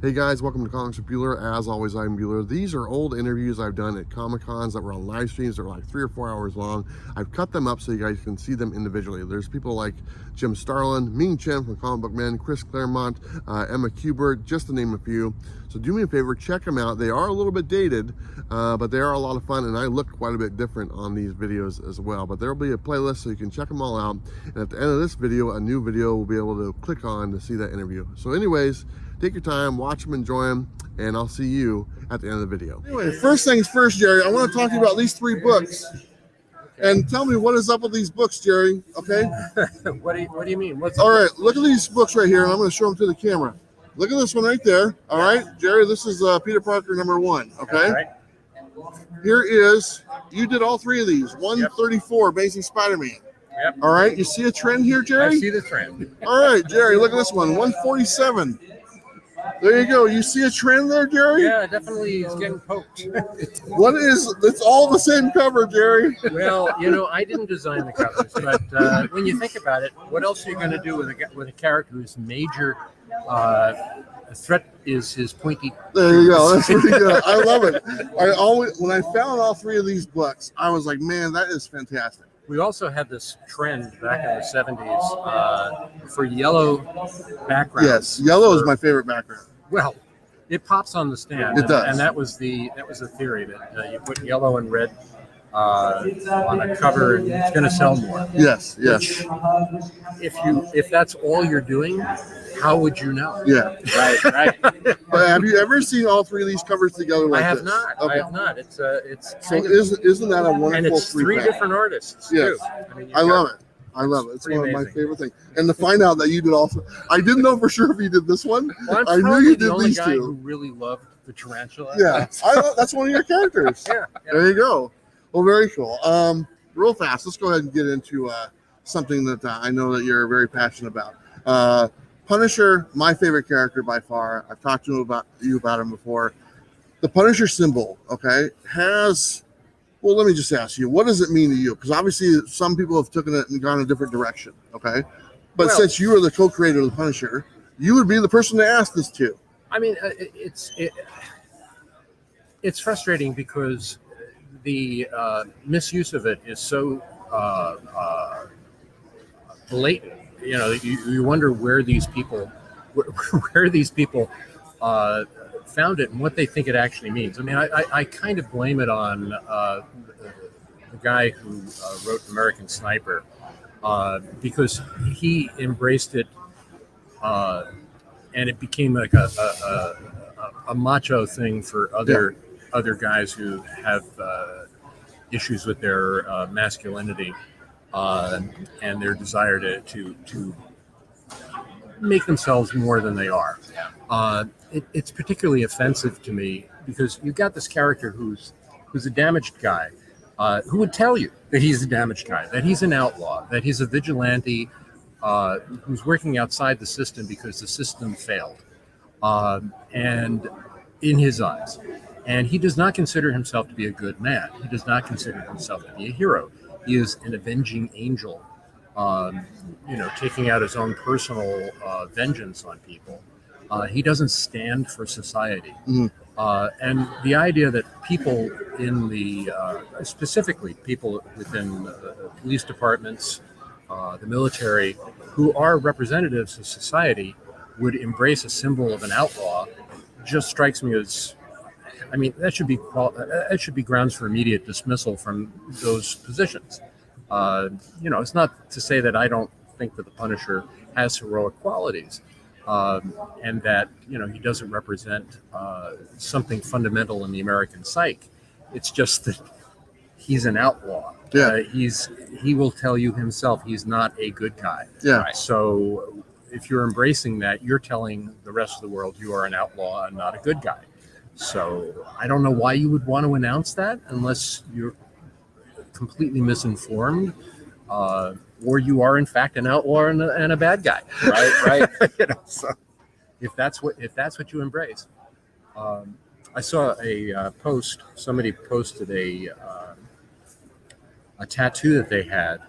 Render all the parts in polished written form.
Hey guys, welcome to Comics with Bueller. As always, I'm Bueller. These are old interviews I've done at Comic Cons that were on live streams. They're like 3 or 4 hours long. I've cut them up so you guys can see them individually. There's people like Jim Starlin, Ming Chen from Comic Book Men, Chris Claremont, Emma Kubert, just to name a few. So do me a favor, check them out. They are a little bit dated, but they are a lot of fun, and I look quite a bit different on these videos as well. But there'll be a playlist so you can check them all out. And at the end of this video, a new video will be able to click on to see that interview. So anyways, take your time, watch them, enjoy them, and I'll see you at the end of the video. Anyway, first things first, Gerry, I want to talk to you about these 3 books. And tell me what is up with these books, Gerry, okay? What do you mean? All right, look at these books right here, and I'm going to show them to the camera. Look at this one right there, all right? Gerry, this is Peter Parker #1, okay? Right. Here is, you did all 3 of these, 134, Amazing Spider-Man. Yep. All right, you see a trend here, Gerry? I see the trend. All right, Gerry, look at this one, 147. There you go. You see a trend there, Gerry? Yeah, definitely it's getting poked. What is, it's all the same cover, Gerry. Well, you know, I didn't design the covers, but when you think about it, what else are you going to do with a character whose major threat is his pointy? There you go. That's pretty good. I love it. When I found all 3 of these books, I was like, man, that is fantastic. We also had this trend back in the 70s for yellow backgrounds. Yes, yellow is my favorite background. Well, it pops on the stand. It does. And that was the theory that you put yellow and red on a cover and it's going to sell more. Yes, yes. Which, if that's all you're doing, how would you know? Yeah. Right. But have you ever seen all 3 of these covers together like I have this? not. Okay. I have not. It's So isn't that a wonderful and it's 3 pack? different artists Yes. too. I love it. I love it. It's pretty one of my amazing. favorite things. And to find out that you did also, I didn't know for sure if you did this one. Well, I I'm knew probably you the did only these guy 2. who really loved the tarantula. Yeah, that's one of your characters. Yeah. There you go. Well, very cool. Real fast, let's go ahead and get into something that I know that you're very passionate about. Punisher, my favorite character by far. I've talked to you about him before. The Punisher symbol, okay, has. Well, let me just ask you, what does it mean to you? Because obviously, some people have taken it and gone a different direction, okay. But Well, since you are the co-creator of the Punisher, you would be the person to ask this to. I mean, it's frustrating because the misuse of it is so blatant. You know, you wonder where these people found it and what they think it actually means. I mean, I kind of blame it on the guy who wrote American Sniper because he embraced it and it became like a macho thing for other guys who have issues with their masculinity and their desire to make themselves more than they are. It's particularly offensive to me because you've got this character who's a damaged guy who would tell you that he's a damaged guy, that he's an outlaw, that he's a vigilante who's working outside the system because the system failed, and in his eyes. And he does not consider himself to be a good man. He does not consider himself to be a hero. He is an avenging angel, taking out his own personal vengeance on people. He doesn't stand for society. And the idea that people in the, specifically people within police departments, the military, who are representatives of society, would embrace a symbol of an outlaw just strikes me as, I mean, that should be grounds for immediate dismissal from those positions. It's not to say that I don't think that the Punisher has heroic qualities, and that he doesn't represent something fundamental in the American psyche. It's just that he's an outlaw. Yeah. He will tell you himself he's not a good guy. Yeah. So if you're embracing that, you're telling the rest of the world you are an outlaw and not a good guy. So I don't know why you would want to announce that unless you're completely misinformed, or you are in fact an outlaw and a bad guy. Right. So if that's what you embrace. I saw a post. Somebody posted a tattoo that they had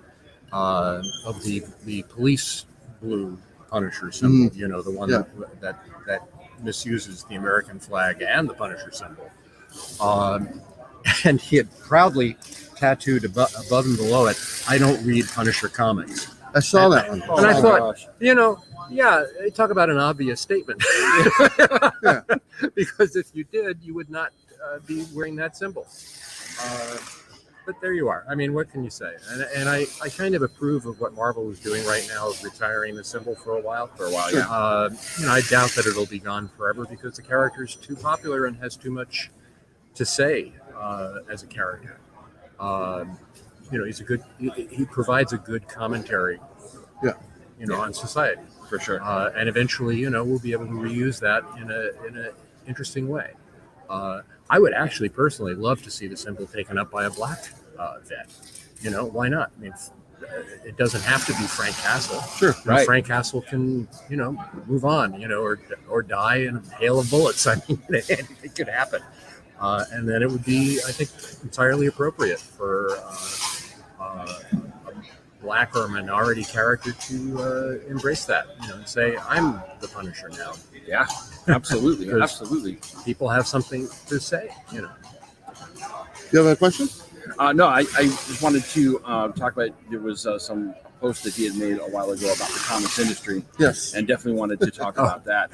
of the police blue Punisher symbol. The one that misuses the American flag and the Punisher symbol. And he had proudly tattooed above and below it, "I don't read Punisher comics." I saw that one. And I thought, yeah, talk about an obvious statement. Yeah. Because if you did, you would not be wearing that symbol. But there you are. I mean, what can you say? And I kind of approve of what Marvel is doing right now of retiring the symbol for a while. Yeah. I doubt that it'll be gone forever because the character's too popular and has too much to say as a character. He's he provides a good commentary. Yeah. On society. For sure. And eventually, we'll be able to reuse that in a interesting way. I would actually personally love to see the symbol taken up by a black vet. Why not? I mean, it doesn't have to be Frank Castle. Sure. Right. Frank Castle can, move on, or die in a hail of bullets. I mean, anything could happen. And then it would be, I think, entirely appropriate for a black or minority character to embrace that, and say, "I'm the Punisher now." Yeah, absolutely, Because absolutely. People have something to say, You have a question? No, I just wanted to talk about. There was some post that he had made a while ago about the comics industry, Yes. and definitely wanted to talk about that.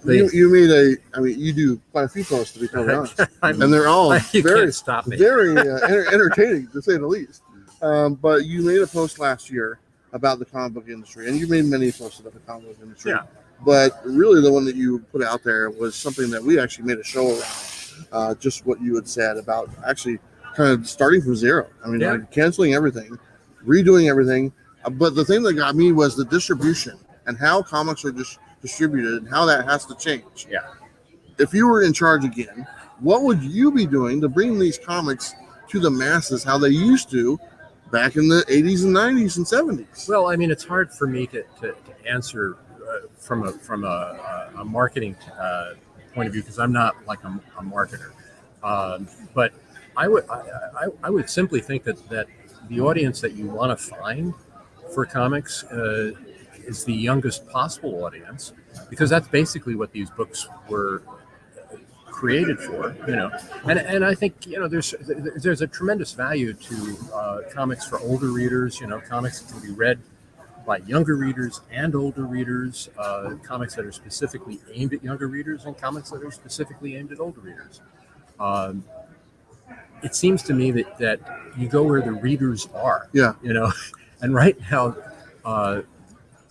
You made you do quite a few posts, to be totally honest, and they're all You very, can't stop me. very entertaining, to say the least. But you made a post last year about the comic book industry, and you made many posts about the comic book industry. Yeah. But really, the one that you put out there was something that we actually made a show around. Just what you had said about actually kind of starting from zero. I mean, Yeah. like canceling everything, redoing everything. But the thing that got me was the distribution and how comics are distributed and how that has to change. Yeah. If you were in charge again, what would you be doing to bring these comics to the masses how they used to back in the 80s and 90s and 70s? Well, I mean, it's hard for me to answer from a marketing point of view because I'm not like a marketer. But I would simply think that the audience that you want to find for comics is the youngest possible audience, because that's basically what these books were created for, and I think there's a tremendous value to comics for older readers, comics that can be read by younger readers and older readers, comics that are specifically aimed at younger readers and comics that are specifically aimed at older readers. It seems to me that you go where the readers are. Yeah. And right now,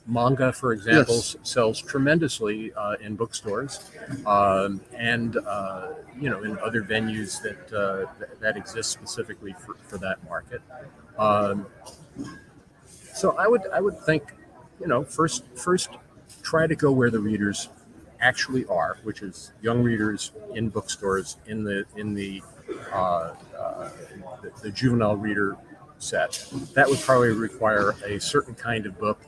manga, for example, Yes. sells tremendously in bookstores, and in other venues that exist specifically for that market. So I would think, first try to go where the readers actually are, which is young readers in bookstores in the juvenile reader set. That would probably require a certain kind of book,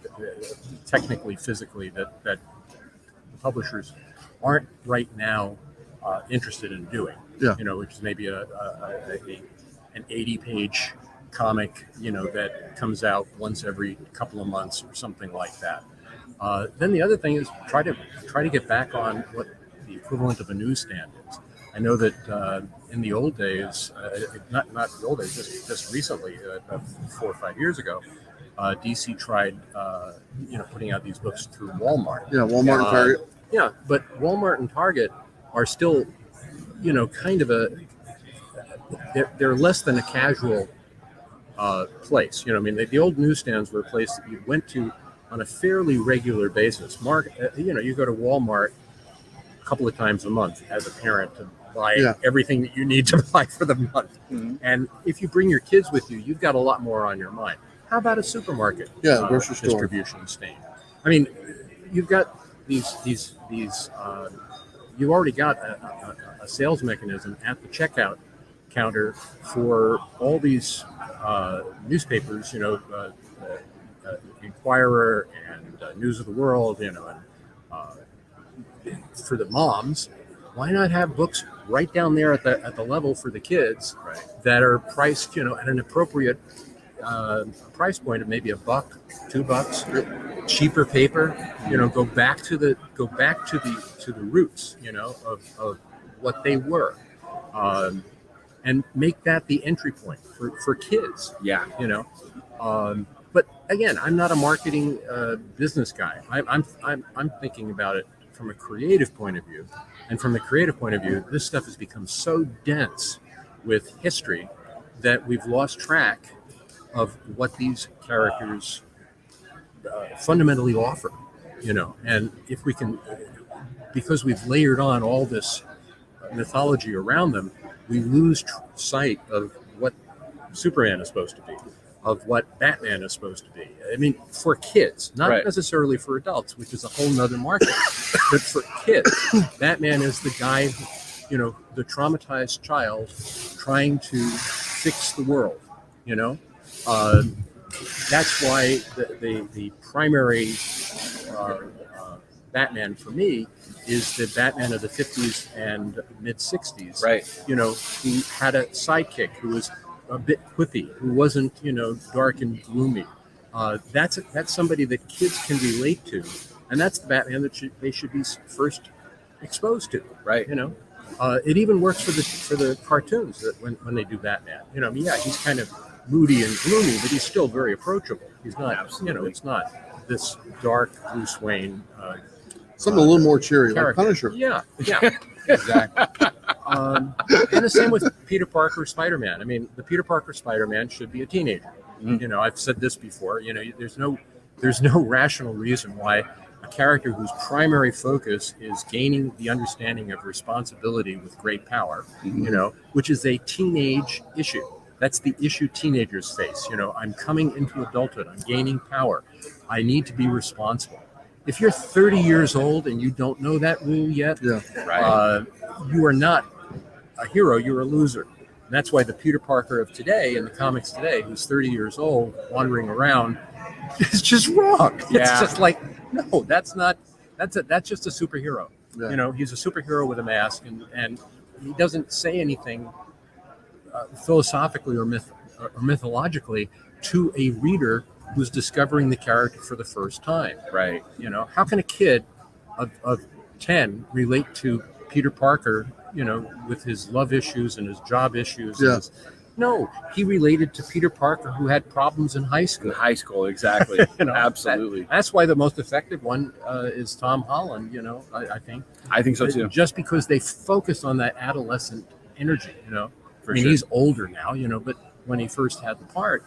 technically, physically, that publishers aren't right now interested in doing. Yeah. Which is maybe an 80-page comic, that comes out once every couple of months or something like that. Then the other thing is try to get back on what the equivalent of a newsstand is. I know that in the old days, not the old days, just recently, 4 or 5 years ago, DC tried, putting out these books through Walmart. Yeah, Walmart and Target. Yeah, but Walmart and Target are still, kind of they're less than a casual place. The old newsstands were a place that you went to on a fairly regular basis. You go to Walmart a couple of times a month as a parent to buy everything that you need to buy for the month. Mm-hmm. And if you bring your kids with you, you've got a lot more on your mind. How about a supermarket? Yeah, grocery store distribution stain. I mean, you've got these. You already got a sales mechanism at the checkout counter for all these newspapers. Inquirer and News of the World. And for the moms, why not have books right down there at the level for the kids, right, that are priced, at an appropriate price point of maybe $1, $2, cheaper paper. Go back to the roots. Of what they were, and make that the entry point for kids. Yeah. But again, I'm not a marketing business guy. I'm thinking about it from a creative point of view, and from the creative point of view, this stuff has become so dense with history that we've lost track of what these characters fundamentally offer. And if we can, because we've layered on all this mythology around them, we lose sight of what Superman is supposed to be, of what Batman is supposed to be. I mean, for kids, not Right. necessarily for adults, which is a whole nother market, but for kids, Batman is the guy, the traumatized child trying to fix the world. That's why the primary Batman for me is the Batman of the 50s and mid 60s. Right. Who had a sidekick who was a bit quippy, who wasn't, dark and gloomy. That's somebody that kids can relate to, and that's the Batman that they should be first exposed to. Right. It even works for the cartoons that when they do Batman. He's kind of moody and gloomy, but he's still very approachable. He's not, Absolutely. it's not this dark Bruce Wayne. Something a little more cheery, like character. Punisher. Yeah, exactly. And the same with Peter Parker Spider-Man. I mean, the Peter Parker Spider-Man should be a teenager. Mm-hmm. I've said this before. There's no rational reason why a character whose primary focus is gaining the understanding of responsibility with great power, which is a teenage issue. That's the issue teenagers face. I'm coming into adulthood. I'm gaining power. I need to be responsible. If you're 30 years old and you don't know that rule yet, Right. You are not a hero. You're a loser. And that's why the Peter Parker of today in the comics today, who's 30 years old, wandering around, is just wrong. Yeah. It's just like, no, that's not. That's just a superhero. Yeah. He's a superhero with a mask, and he doesn't say anything philosophically or mythologically to a reader who's discovering the character for the first time. Right. How can a kid of 10 relate to Peter Parker, with his love issues and his job issues? Yeah. No, he related to Peter Parker who had problems in high school. In high school, exactly. Absolutely. That's why the most effective one is Tom Holland, I think. I think so too. Just because they focus on that adolescent energy, For sure. sure. He's older now, but when he first had the part,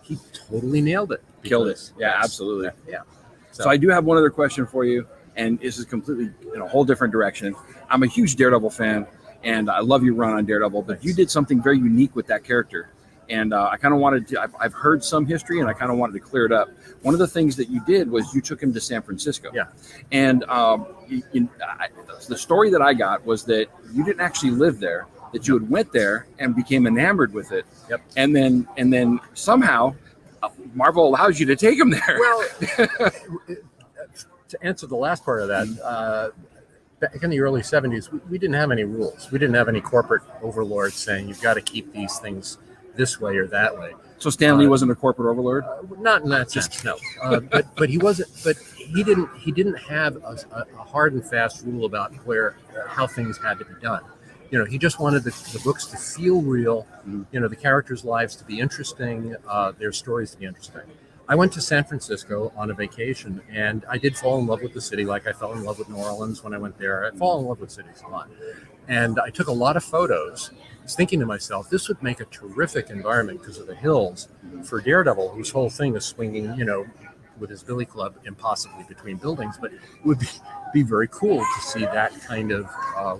he totally nailed it. Killed it. because- Yeah, absolutely. Yeah. So I do have one other question for you, and this is completely in a whole different direction. I'm a huge Daredevil fan, and I love your run on Daredevil, but you did something very unique with that character. And I kind of wanted to, I've heard some history, and I kind of wanted to clear it up. One of the things that you did was you took him to San Francisco. Yeah. And the story that I got was that you didn't actually live there, that you had went there and became enamored with it. Yep. And then somehow Marvel allows you to take him there. Well, to answer the last part of that, back in the early 70s, we didn't have any rules. We didn't have any corporate overlords saying you've got to keep these things this way or that way. So Stan Lee wasn't a corporate overlord? Not in that sense, no. But he wasn't. But he didn't have a hard and fast rule about how things had to be done. He just wanted the books to feel real. The characters' lives to be interesting, their stories to be interesting. I went to San Francisco on a vacation, and I did fall in love with the city, like I fell in love with New Orleans when I went there. I fall in love with cities a lot, and I took a lot of photos. I was thinking to myself, this would make a terrific environment because of the hills for Daredevil, whose whole thing is swinging, with his billy club impossibly between buildings. But it would be very cool to see that kind of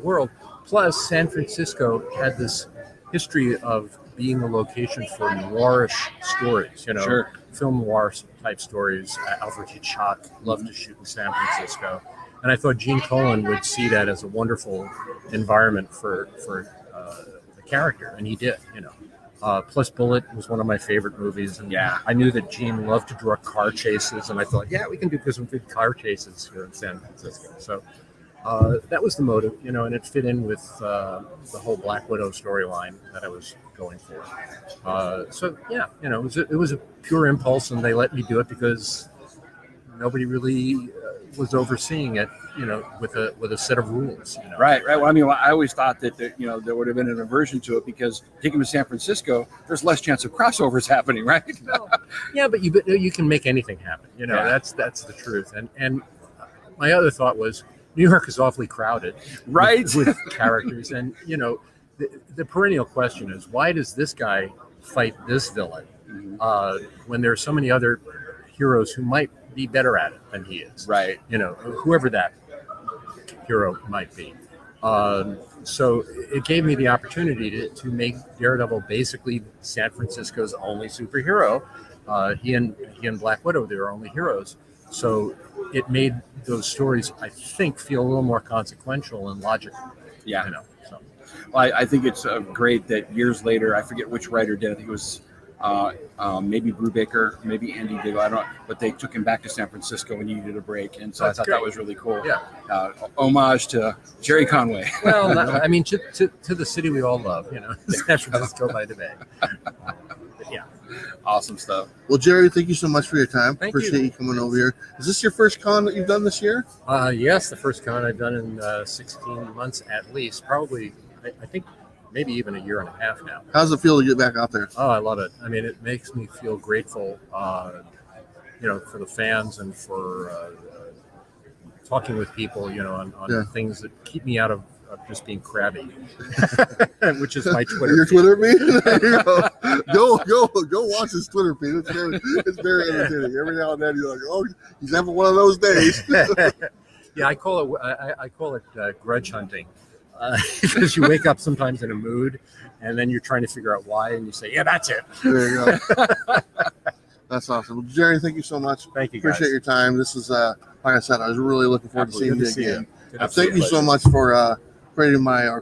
world. Plus, San Francisco had this history of being a location for noirish stories, Sure. film noir type stories. Alfred Hitchcock loved to shoot in San Francisco. And I thought Gene Colan would see that as a wonderful environment for the character, and he did, Plus Bullet was one of my favorite movies, and Yeah. I knew that Gene loved to draw car chases, and I thought, we can do some good car chases here in San Francisco. So that was the motive, and it fit in with the whole Black Widow storyline that I was going for. It was a pure impulse, and they let me do it because nobody really was overseeing it, with a set of rules. Right. Well, I mean, I always thought that there would have been an aversion to it because taking him to San Francisco, there's less chance of crossovers happening, right? Yeah, but you can make anything happen. That's the truth. And my other thought was New York is awfully crowded, right, with characters, and the perennial question is, why does this guy fight this villain when there are so many other heroes who might be better at it than he is? Right. Whoever that hero might be. So it gave me the opportunity to make Daredevil basically San Francisco's only superhero. He and Black Widow, they were only heroes. So it made those stories, I think, feel a little more consequential and logical. Yeah. So. Well, I think it's great that years later, I forget which writer did. I think it was maybe Brubaker, maybe Andy Diggle. I don't know, but they took him back to San Francisco when he needed a break, and so I thought that was really cool. Yeah. Homage to Gerry Conway. Well, I mean, to the city we all love, San Francisco by the Bay. Yeah. Awesome stuff. Well, Gerry, thank you so much for your time. Thank Appreciate you coming over here. Is this your first con that you've done this year? Yes, the first con I've done in 16 months at least. Probably, I think maybe even a year and a half now. How's it feel to get back out there? Oh, I love it. I mean, it makes me feel grateful, for the fans and for talking with people, on things that keep me out of just being crabby, which is my Twitter. Your Twitter feed? There you go. Go watch his Twitter feed. It's very entertaining. Every now and then you're like, oh, he's having one of those days. Yeah, I call it grudge hunting. Because you wake up sometimes in a mood, and then you're trying to figure out why, and you say, "Yeah, that's it." There you go. That's awesome. Well, Gerry, thank you so much. Thank you, guys. Appreciate your time. This is, like I said, I was really looking forward to seeing you again. Thank you so pleasure. much for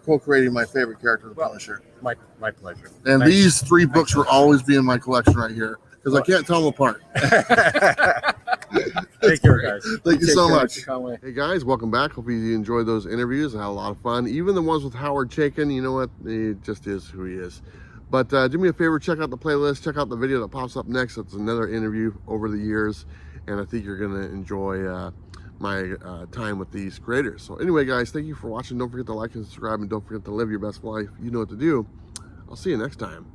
co-creating my favorite character, the Punisher. My pleasure. And Thanks. these 3 books will always be in my collection right here because I can't tell them apart. Take care, guys. Thank you so much. Conway. Hey guys, welcome back. Hope you enjoyed those interviews. I had a lot of fun. Even the ones with Howard Chaykin, you know what? He just is who he is. But do me a favor, check out the playlist, check out the video that pops up next. It's another interview over the years, and I think you're going to enjoy my time with these creators. So anyway, guys, thank you for watching. Don't forget to like and subscribe, and don't forget to live your best life. You know what to do. I'll see you next time.